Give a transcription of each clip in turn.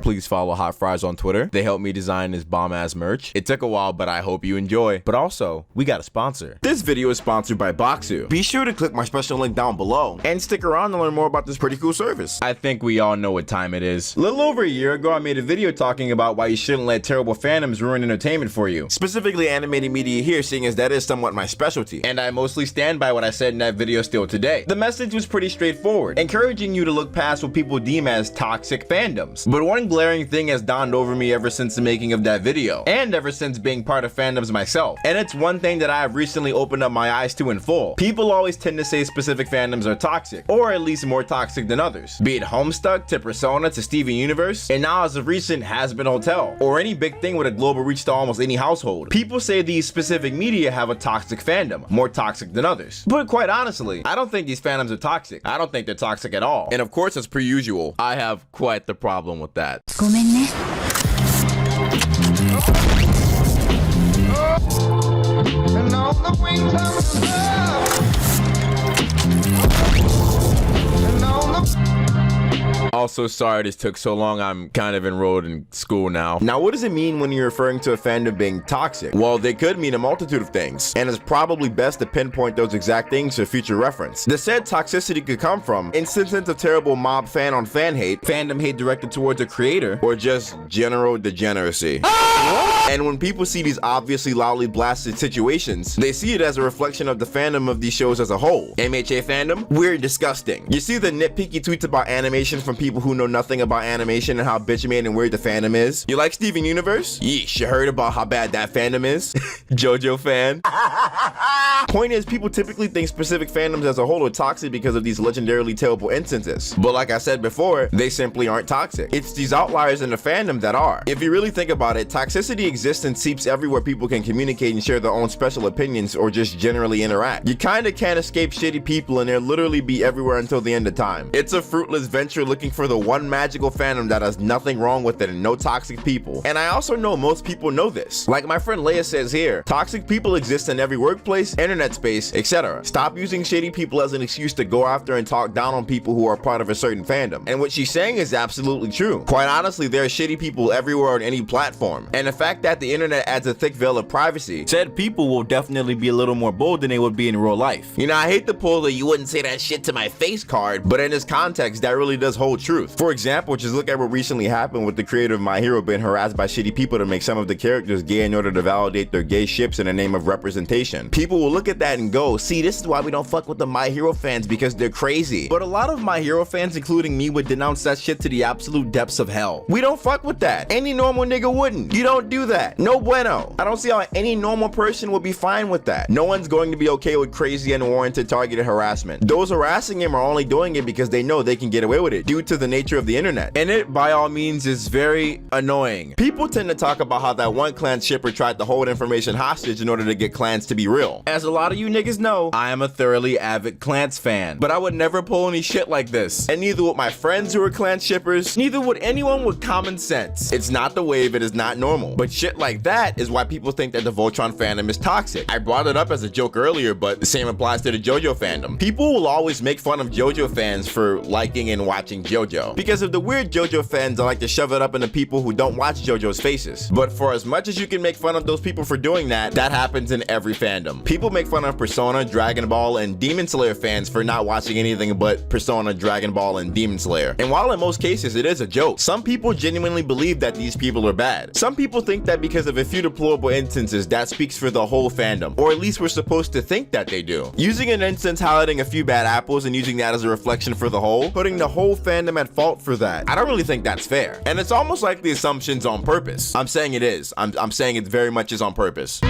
Please follow Hot Fries on Twitter. They helped me design this bomb-ass merch. It took a while, but I hope you enjoy. But also, we got a sponsor. This video is sponsored by Boxu. Be sure to click my special link down below and stick around to learn more about this pretty cool service. I think we all know what time it is. A little over a year ago, I made a video talking about why you shouldn't let terrible fandoms ruin entertainment for you. Specifically animated media here, seeing as that is somewhat my specialty. And I mostly stand by what I said in that video still today. The message was pretty straightforward, encouraging you to look past what people deem as toxic fandoms. But one glaring thing has dawned over me ever since the making of that video, and ever since being part of fandoms myself. And it's one thing that I have recently opened up my eyes to in full. People always tend to say specific fandoms are toxic, or at least more toxic than others. Be it Homestuck, to Persona, to Steven Universe, and now as of recent, Has Been Hotel, or any big thing with a global reach to almost any household. People say these specific media have a toxic fandom, more toxic than others. But quite honestly, I don't think these fandoms are toxic. I don't think they're toxic at all. And of course, as per usual, I have quite the problem with that. ごめんね。 And on the wings of love. And on the Also, sorry this took so long. I'm kind of enrolled in school now. Now, what does it mean when you're referring to a fandom being toxic? Well, they could mean a multitude of things, and it's probably best to pinpoint those exact things for future reference. The said toxicity could come from instances of terrible mob fan on fan hate, fandom hate directed towards a creator, or just general degeneracy. And when people see these obviously loudly blasted situations, they see it as a reflection of the fandom of these shows as a whole. MHA fandom? We're disgusting. You see the nitpicky tweets about animation from people who know nothing about animation and how bitch-made and weird the fandom is? You like Steven Universe? Yeesh, you heard about how bad that fandom is? JoJo fan? Point is, people typically think specific fandoms as a whole are toxic because of these legendarily terrible instances. But like I said before, they simply aren't toxic. It's these outliers in the fandom that are. If you really think about it, toxicity exists and seeps everywhere people can communicate and share their own special opinions or just generally interact. You kinda can't escape shitty people, and they'll literally be everywhere until the end of time. It's a fruitless venture looking for the one magical fandom that has nothing wrong with it and no toxic people. And I also know most people know this. Like my friend Leia says here, toxic people exist in every workplace, internet space, etc. Stop using shady people as an excuse to go after and talk down on people who are part of a certain fandom. And what she's saying is absolutely true. Quite honestly, there are shitty people everywhere on any platform. And the fact that the internet adds a thick veil of privacy, said people will definitely be a little more bold than they would be in real life. You know, I hate to pull the "you wouldn't say that shit to my face" card, but in this context, that really does hold truth. For example, just look at what recently happened with the creator of My Hero being harassed by shitty people to make some of the characters gay in order to validate their gay ships in the name of representation. People will look at that and go, see, this is why we don't fuck with the My Hero fans, because they're crazy. But a lot of My Hero fans, including me, would denounce that shit to the absolute depths of hell. We don't fuck with that. Any normal nigga wouldn't. You don't do that. No bueno. I don't see how any normal person would be fine with that. No one's going to be okay with crazy and unwarranted targeted harassment. Those harassing him are only doing it because they know they can get away with it due to the nature of the internet. And it, by all means, is very annoying. People tend to talk about how that one clan shipper tried to hold information hostage in order to get clans to be real. As a lot of you niggas know, I am a thoroughly avid clans fan, but I would never pull any shit like this. And neither would my friends who are clan shippers, neither would anyone with common sense. It's not the wave, it is not normal. But shit like that is why people think that the Voltron fandom is toxic. I brought it up as a joke earlier, but the same applies to the JoJo fandom. People will always make fun of JoJo fans for liking and watching JoJo, because of the weird JoJo fans that like to shove it up into people who don't watch JoJo's faces. But for as much as you can make fun of those people for doing that, that happens in every fandom. People make fun of Persona, Dragon Ball, and Demon Slayer fans for not watching anything but Persona, Dragon Ball, and Demon Slayer. And while in most cases it is a joke, some people genuinely believe that these people are bad. Some people think that because of a few deplorable instances, that speaks for the whole fandom, or at least we're supposed to think that they do. Using an instance highlighting a few bad apples and using that as a reflection for the whole, putting the whole fandom at fault for that, I don't really think that's fair. And it's almost like the assumption's on purpose. I'm saying it is. I'm saying it very much is on purpose.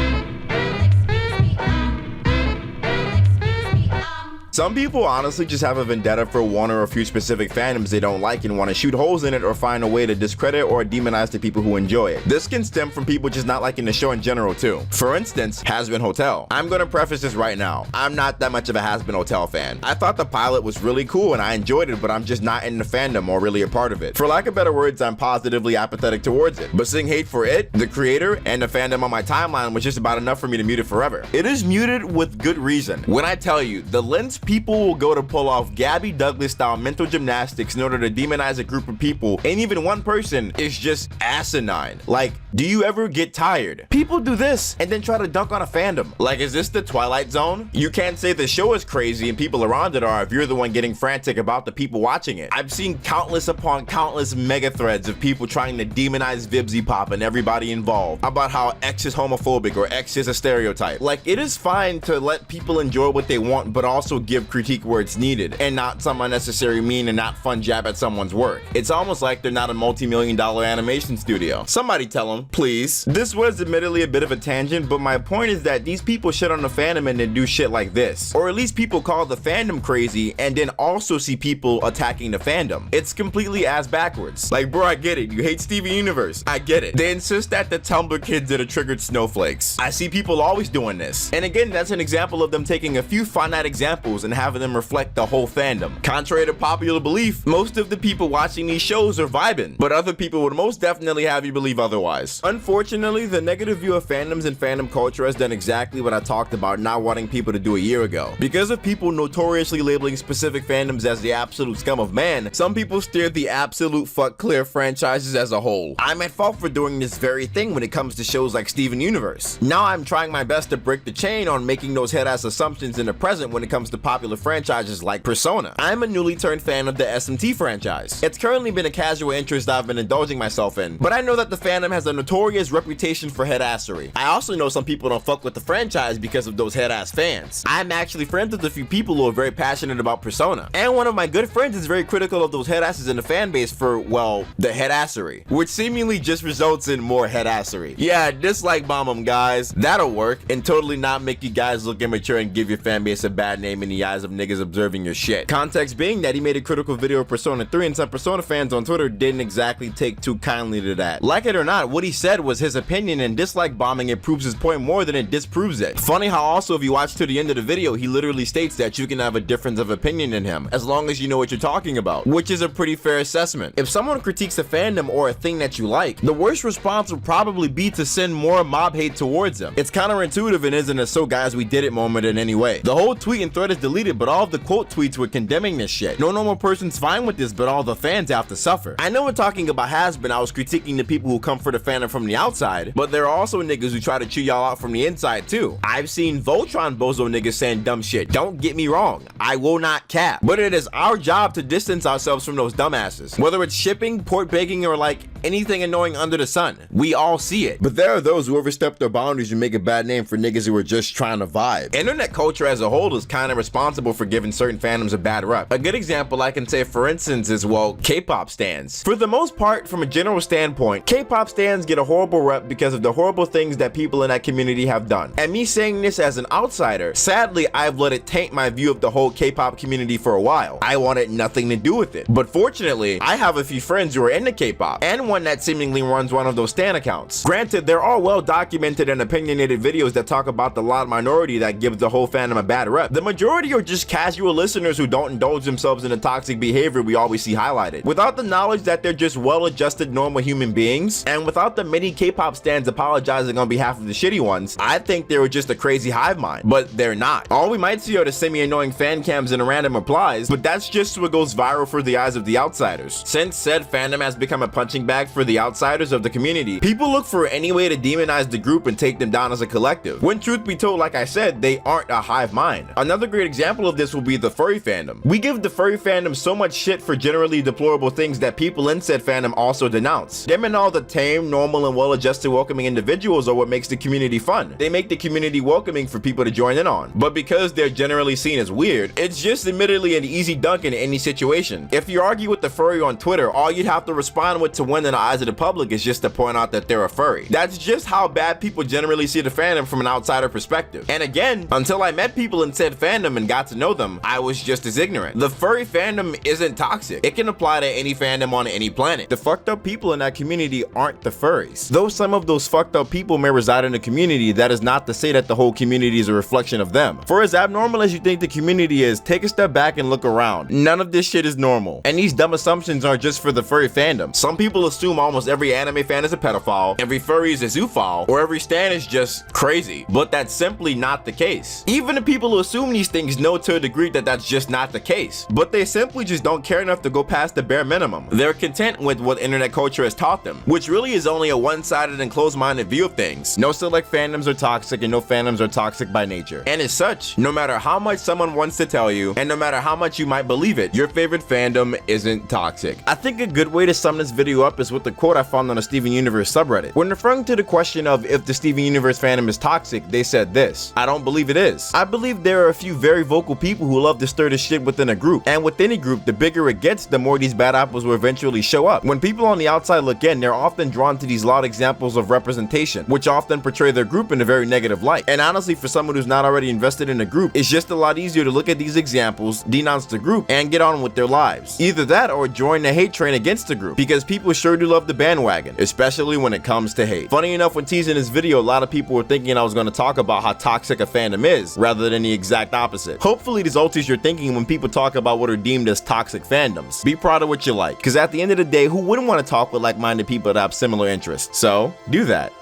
Some people honestly just have a vendetta for one or a few specific fandoms they don't like and want to shoot holes in it or find a way to discredit or demonize the people who enjoy it. This can stem from people just not liking the show in general too. For instance, Has Been Hotel. I'm gonna preface this right now. I'm not that much of a Has Been Hotel fan. I thought the pilot was really cool and I enjoyed it, but I'm just not in the fandom or really a part of it. For lack of better words, I'm positively apathetic towards it. But seeing hate for it, the creator, and the fandom on my timeline was just about enough for me to mute it forever. It is muted with good reason. When I tell you, the lens people will go to pull off Gabby Douglas style mental gymnastics in order to demonize a group of people, and even one person is just asinine. Like, do you ever get tired? People do this and then try to dunk on a fandom. Like, is this the Twilight Zone? You can't say the show is crazy and people around it are if you're the one getting frantic about the people watching it. I've seen countless upon countless mega threads of people trying to demonize Vibsy Pop and everybody involved about how X is homophobic or X is a stereotype. Like, it is fine to let people enjoy what they want, but also give critique where it's needed and not some unnecessary mean and not fun jab at someone's work. It's almost like they're not a multi-million-dollar animation studio. Somebody tell them, please. This was admittedly a bit of a tangent, but my point is that these people shit on the fandom and then do shit like this. Or at least people call the fandom crazy and then also see people attacking the fandom. It's completely ass backwards. Like, bro, I get it. You hate Steven Universe. I get it. They insist that the Tumblr kids are the triggered snowflakes. I see people always doing this. And again, that's an example of them taking a few finite examples and having them reflect the whole fandom. Contrary to popular belief, most of the people watching these shows are vibing, but other people would most definitely have you believe otherwise. Unfortunately, the negative view of fandoms and fandom culture has done exactly what I talked about not wanting people to do a year ago. Because of people notoriously labeling specific fandoms as the absolute scum of man, some people steer the absolute fuck clear franchises as a whole. I'm at fault for doing this very thing when it comes to shows like Steven Universe. Now I'm trying my best to break the chain on making those head-ass assumptions in the present when it comes to popular franchises like Persona. I'm a newly turned fan of the SMT franchise. It's currently been a casual interest I've been indulging myself in, but I know that the fandom has a notorious reputation for head-assery. I also know some people don't fuck with the franchise because of those head-ass fans. I'm actually friends with a few people who are very passionate about Persona, and one of my good friends is very critical of those head-asses in the fan base for, well, the head-assery, which seemingly just results in more head-assery. Yeah, dislike bomb them, guys. That'll work, and totally not make you guys look immature and give your fan base a bad name in the eyes of niggas observing your shit. Context being that he made a critical video of Persona 3 and some Persona fans on Twitter didn't exactly take too kindly to that. Like it or not, what he said was his opinion, and dislike bombing it proves his point more than it disproves it. Funny how also if you watch to the end of the video, he literally states that you can have a difference of opinion in him as long as you know what you're talking about, which is a pretty fair assessment. If someone critiques a fandom or a thing that you like, the worst response would probably be to send more mob hate towards them. It's counterintuitive and isn't a "so guys we did it" moment in any way. The whole tweet and thread is deleted, but all of the quote tweets were condemning this shit. No normal person's fine with this, but all the fans have to suffer. I know we're talking about has-been, I was critiquing the people who come for the fandom from the outside, but there are also niggas who try to chew y'all out from the inside too. I've seen Voltron bozo niggas saying dumb shit. Don't get me wrong, I will not cap, but it is our job to distance ourselves from those dumbasses. Whether it's shipping, port baking, or like anything annoying under the sun, we all see it. But there are those who overstep their boundaries and make a bad name for niggas who are just trying to vibe. Internet culture as a whole is kind of responsible for giving certain fandoms a bad rep. A good example I can say, for instance, is, well, K-pop stans. For the most part, from a general standpoint, K-pop stans get a horrible rep because of the horrible things that people in that community have done. And me saying this as an outsider, sadly, I've let it taint my view of the whole K-pop community for a while. I wanted nothing to do with it. But fortunately, I have a few friends who are into K-pop, and one that seemingly runs one of those stan accounts. Granted, they're all well documented and opinionated videos that talk about the loud minority that gives the whole fandom a bad rep. The majority are just casual listeners who don't indulge themselves in the toxic behavior we always see highlighted. Without the knowledge that they're just well-adjusted normal human beings, and without the many K-pop stans apologizing on behalf of the shitty ones, I think they were just a crazy hive mind. But they're not. All we might see are the semi-annoying fan cams and random replies, but that's just what goes viral for the eyes of the outsiders. Since said fandom has become a punching bag for the outsiders of the community, people look for any way to demonize the group and take them down as a collective, when truth be told, like I said, they aren't a hive mind. Another great example of this will be the furry fandom. We give the furry fandom so much shit for generally deplorable things that people in said fandom also denounce. Them and all the tame, normal, and well-adjusted welcoming individuals are what makes the community fun. They make the community welcoming for people to join in on. But because they're generally seen as weird, it's just admittedly an easy dunk in any situation. If you argue with the furry on Twitter, all you'd have to respond with to win in the eyes of the public is just to point out that they're a furry. That's just how bad people generally see the fandom from an outsider perspective. And again, until I met people in said fandom and got to know them, I was just as ignorant. The furry fandom isn't toxic. It can apply to any fandom on any planet. The fucked up people in that community aren't the furry furries. Though some of those fucked up people may reside in the community, that is not to say that the whole community is a reflection of them. For as abnormal as you think the community is, take a step back and look around. None of this shit is normal. And these dumb assumptions aren't just for the furry fandom. Some people assume almost every anime fan is a pedophile, every furry is a zoophile, or every stan is just crazy. But that's simply not the case. Even the people who assume these things know to a degree that that's just not the case. But they simply just don't care enough to go past the bare minimum. They're content with what internet culture has taught them, which really is only a one-sided and closed-minded view of things. No select fandoms are toxic, and no fandoms are toxic by nature. And as such, no matter how much someone wants to tell you, and no matter how much you might believe it, your favorite fandom isn't toxic. I think a good way to sum this video up is with the quote I found on a Steven Universe subreddit. When referring to the question of if the Steven Universe fandom is toxic, they said this: "I don't believe it is. I believe there are a few very vocal people who love to stir the shit within a group, and with any group, the bigger it gets, the more these bad apples will eventually show up. When people on the outside look in, they're often drawn to these loud examples of representation, which often portray their group in a very negative light. And honestly, for someone who's not already invested in a group, it's just a lot easier to look at these examples, denounce the group, and get on with their lives. Either that or join the hate train against the group, because people sure do love the bandwagon, especially when it comes to hate." Funny enough, when teasing this video, a lot of people were thinking I was going to talk about how toxic a fandom is, rather than the exact opposite. Hopefully this alters your thinking when people talk about what are deemed as toxic fandoms. Be proud of what you like, because at the end of the day, who wouldn't want to talk with like-minded people that have similar interests? So, do that.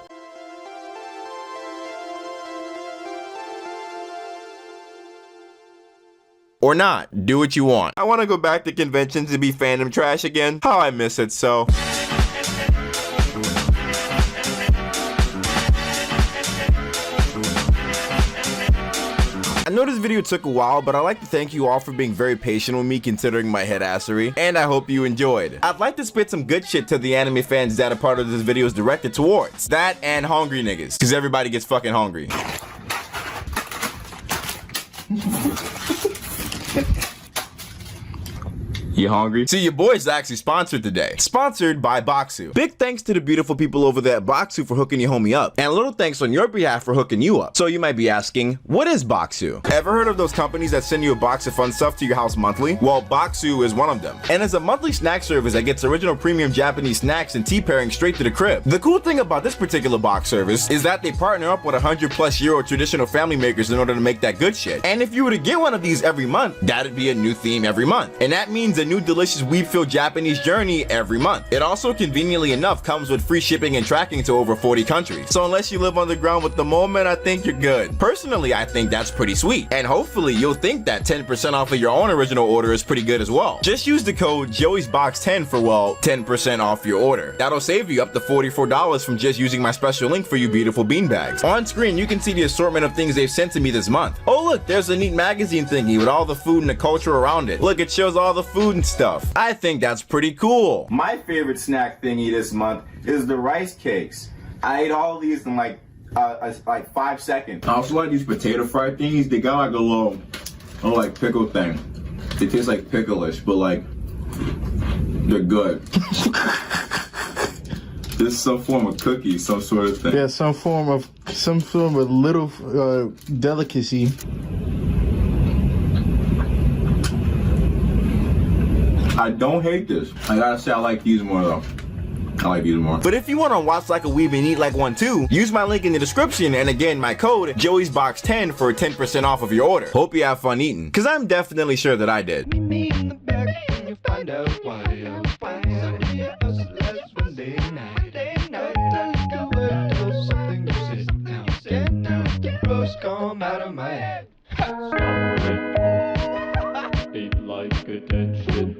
Or not, do what you want. I want to go back to conventions and be fandom trash again. How I miss it so. I know this video took a while, but I'd like to thank you all for being very patient with me considering my headassery, and I hope you enjoyed. I'd like to spit some good shit to the anime fans that a part of this video is directed towards. That and hungry niggas, because everybody gets fucking hungry. You hungry? See, your boy's actually sponsored today. Sponsored by Boxu. Big thanks to the beautiful people over there at Boxu for hooking your homie up. And a little thanks on your behalf for hooking you up. So you might be asking, what is Boxu? Ever heard of those companies that send you a box of fun stuff to your house monthly? Well, Boxu is one of them. And it's a monthly snack service that gets original premium Japanese snacks and tea pairings straight to the crib. The cool thing about this particular box service is that they partner up with 100+ traditional family makers in order to make that good shit. And if you were to get one of these every month, that'd be a new theme every month. And that means a new delicious weed-filled Japanese journey every month. It also conveniently enough comes with free shipping and tracking to over 40 countries. So unless you live underground with the moment, I think you're good. Personally, I think that's pretty sweet. And hopefully you'll think that 10% off of your own original order is pretty good as well. Just use the code Joey'sBox10 for, well, 10% off your order. That'll save you up to $44 from just using my special link for you beautiful beanbags. On screen, you can see the assortment of things they've sent to me this month. Oh look, there's a neat magazine thingy with all the food and the culture around it. Look, it shows all the food and stuff. I think that's pretty cool. My favorite snack thingy this month is the rice cakes. I ate all these in like 5 seconds. I also like these potato fry thingies. They got like a little like pickle thing. They taste like pickleish, but like they're good. This is some form of cookie, some sort of thing. Yeah, some form of little delicacy. I don't hate this. I gotta say I like these more though. I like these more. But if you want to watch like a weeb and eat like one too, use my link in the description and again my code Joey'sBox10 for 10% off of your order. Hope you have fun eating, cause I'm definitely sure that I did. Meet me in the back when you find out why I'm fine. Somebody else last Wednesday night. Something you sit now, stand now. The rose come out of my head. Beat like attention.